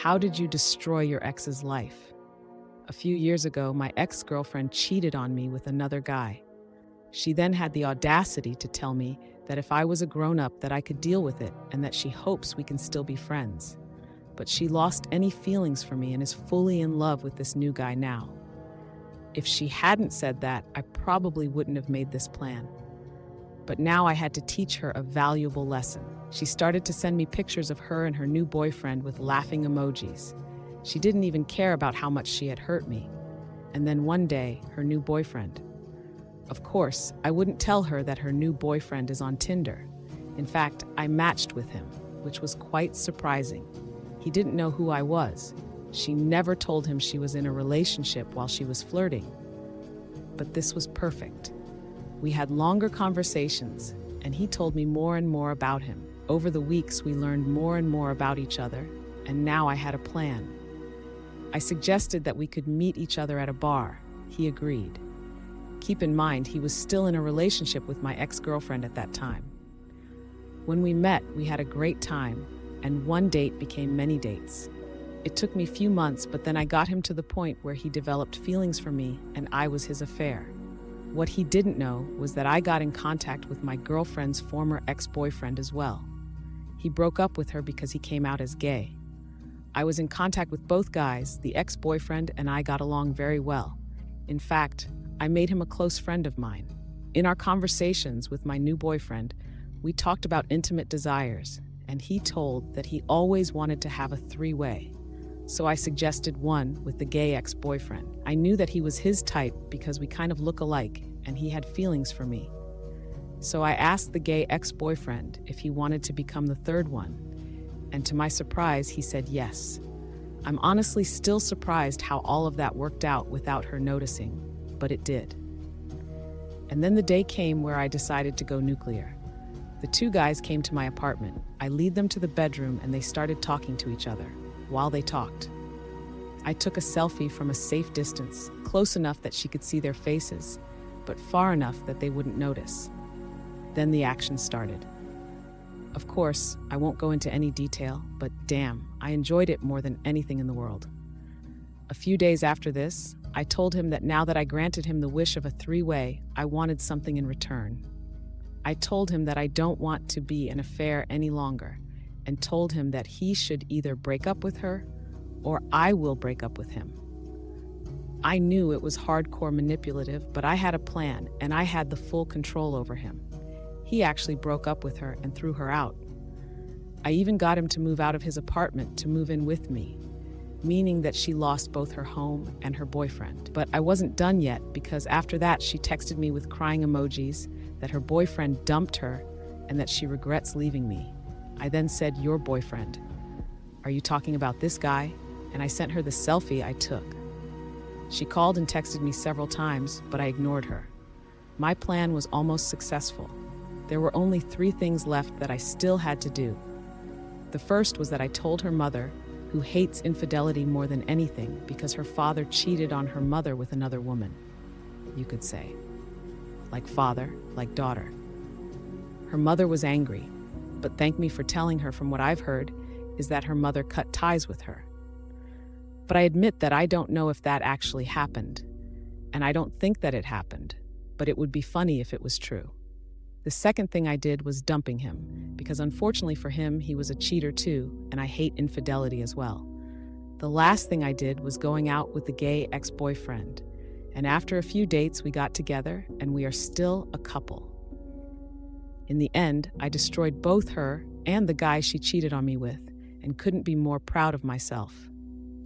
How did you destroy your ex's life? A few years ago, my ex-girlfriend cheated on me with another guy. She then had the audacity to tell me that if I was a grown-up that I could deal with it and that she hopes we can still be friends. But she lost any feelings for me and is fully in love with this new guy now. If she hadn't said that, I probably wouldn't have made this plan. But now I had to teach her a valuable lesson. She started to send me pictures of her and her new boyfriend with laughing emojis. She didn't even care about how much she had hurt me. And then one day, her new boyfriend. Of course, I wouldn't tell her that her new boyfriend is on Tinder. In fact, I matched with him, which was quite surprising. He didn't know who I was. She never told him she was in a relationship while she was flirting. But this was perfect. We had longer conversations, and he told me more and more about him. Over the weeks, we learned more and more about each other, and now I had a plan. I suggested that we could meet each other at a bar. He agreed. Keep in mind, he was still in a relationship with my ex-girlfriend at that time. When we met, we had a great time, and one date became many dates. It took me a few months, but then I got him to the point where he developed feelings for me, and I was his affair. What he didn't know was that I got in contact with my girlfriend's former ex-boyfriend as well. He broke up with her because he came out as gay. I was in contact with both guys. The ex-boyfriend and I got along very well. In fact, I made him a close friend of mine. In our conversations with my new boyfriend, we talked about intimate desires, and he told that he always wanted to have a three-way. So I suggested one with the gay ex-boyfriend. I knew that he was his type because we kind of look alike, and he had feelings for me. So I asked the gay ex-boyfriend if he wanted to become the third one, and to my surprise, he said yes. I'm honestly still surprised how all of that worked out without her noticing, but it did. And then the day came where I decided to go nuclear. The two guys came to my apartment. I lead them to the bedroom, and they started talking to each other. While they talked, I took a selfie from a safe distance, close enough that she could see their faces, but far enough that they wouldn't notice. Then the action started. Of course, I won't go into any detail, but damn, I enjoyed it more than anything in the world. A few days after this, I told him that now that I granted him the wish of a three-way, I wanted something in return. I told him that I don't want to be an affair any longer, and told him that he should either break up with her or I will break up with him. I knew it was hardcore manipulative, but I had a plan and I had the full control over him. He actually broke up with her and threw her out. I even got him to move out of his apartment to move in with me, meaning that she lost both her home and her boyfriend. But I wasn't done yet, because after that she texted me with crying emojis that her boyfriend dumped her and that she regrets leaving me. I then said, "Your boyfriend. Are you talking about this guy?" And I sent her the selfie I took. She called and texted me several times, but I ignored her. My plan was almost successful. There were only 3 things left that I still had to do. The first was that I told her mother, who hates infidelity more than anything because her father cheated on her mother with another woman. You could say. Like father, like daughter. Her mother was angry, but thank me for telling her. From what I've heard, is that her mother cut ties with her. But I admit that I don't know if that actually happened, and I don't think that it happened, but it would be funny if it was true. The second thing I did was dumping him, because unfortunately for him, he was a cheater too, and I hate infidelity as well. The last thing I did was going out with the gay ex-boyfriend, and after a few dates, we got together, and we are still a couple. In the end, I destroyed both her and the guy she cheated on me with, and couldn't be more proud of myself.